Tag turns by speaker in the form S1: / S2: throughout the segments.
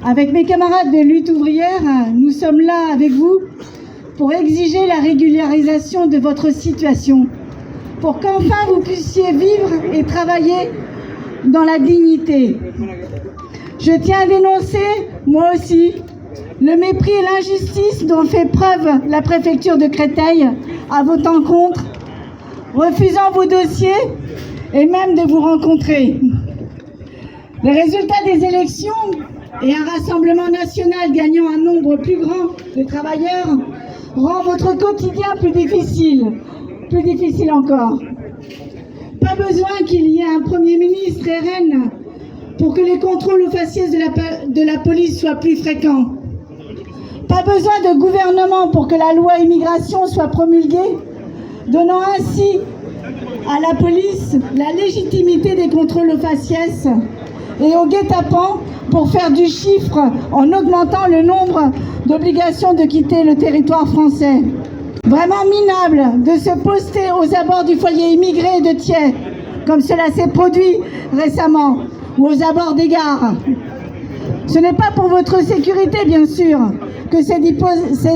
S1: Avec mes camarades de lutte ouvrière, nous sommes là avec vous pour exiger la régularisation de votre situation, pour qu'enfin vous puissiez vivre et travailler dans la dignité. Je tiens à dénoncer, moi aussi, le mépris et l'injustice dont fait preuve la préfecture de Créteil à votre encontre, refusant vos dossiers et même de vous rencontrer. Les résultats des élections et un rassemblement national gagnant un nombre plus grand de travailleurs rend votre quotidien plus difficile encore. Pas besoin qu'il y ait un Premier ministre RN pour que les contrôles aux faciès de la police soient plus fréquents. Pas besoin de gouvernement pour que la loi immigration soit promulguée, donnant ainsi à la police la légitimité des contrôles aux faciès et au guet-apens pour faire du chiffre en augmentant le nombre d'obligations de quitter le territoire français. Vraiment minable de se poster aux abords du foyer immigré de Thiais, comme cela s'est produit récemment, ou aux abords des gares. Ce n'est pas pour votre sécurité, bien sûr, que ces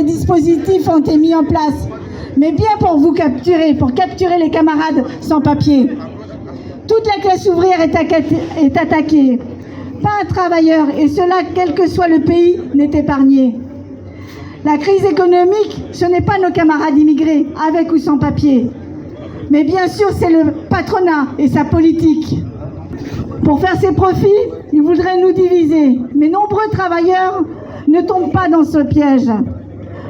S1: dispositifs ont été mis en place, mais bien pour vous capturer, pour capturer les camarades sans papier. Toute la classe ouvrière est attaquée. Pas un travailleur, et cela, quel que soit le pays, n'est épargné. La crise économique, ce n'est pas nos camarades immigrés, avec ou sans papier. Mais bien sûr, c'est le patronat et sa politique. Pour faire ses profits, ils voudraient nous diviser. Mais nombreux travailleurs ne tombent pas dans ce piège.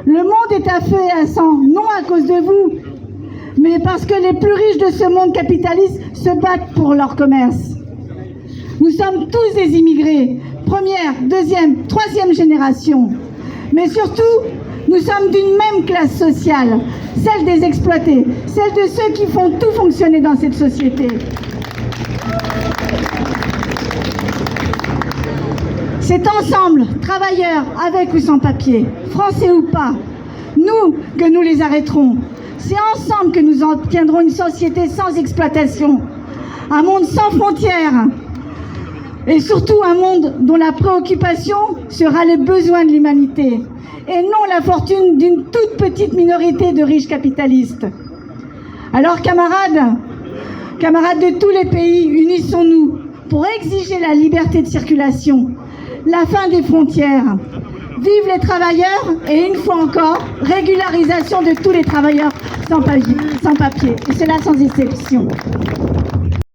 S1: Le monde est à feu et à sang, non à cause de vous, mais parce que les plus riches de ce monde capitaliste se battent pour leur commerce. Nous sommes tous des immigrés, première, deuxième, troisième génération. Mais surtout, nous sommes d'une même classe sociale, celle des exploités, celle de ceux qui font tout fonctionner dans cette société. C'est ensemble, travailleurs, avec ou sans papier, français ou pas, nous, que nous les arrêterons. C'est ensemble que nous obtiendrons une société sans exploitation, un monde sans frontières, et surtout un monde dont la préoccupation sera les besoins de l'humanité, et non la fortune d'une toute petite minorité de riches capitalistes. Alors camarades de tous les pays, unissons-nous pour exiger la liberté de circulation, la fin des frontières. Vive les travailleurs et une fois encore, régularisation de tous les travailleurs sans papier, et cela sans exception.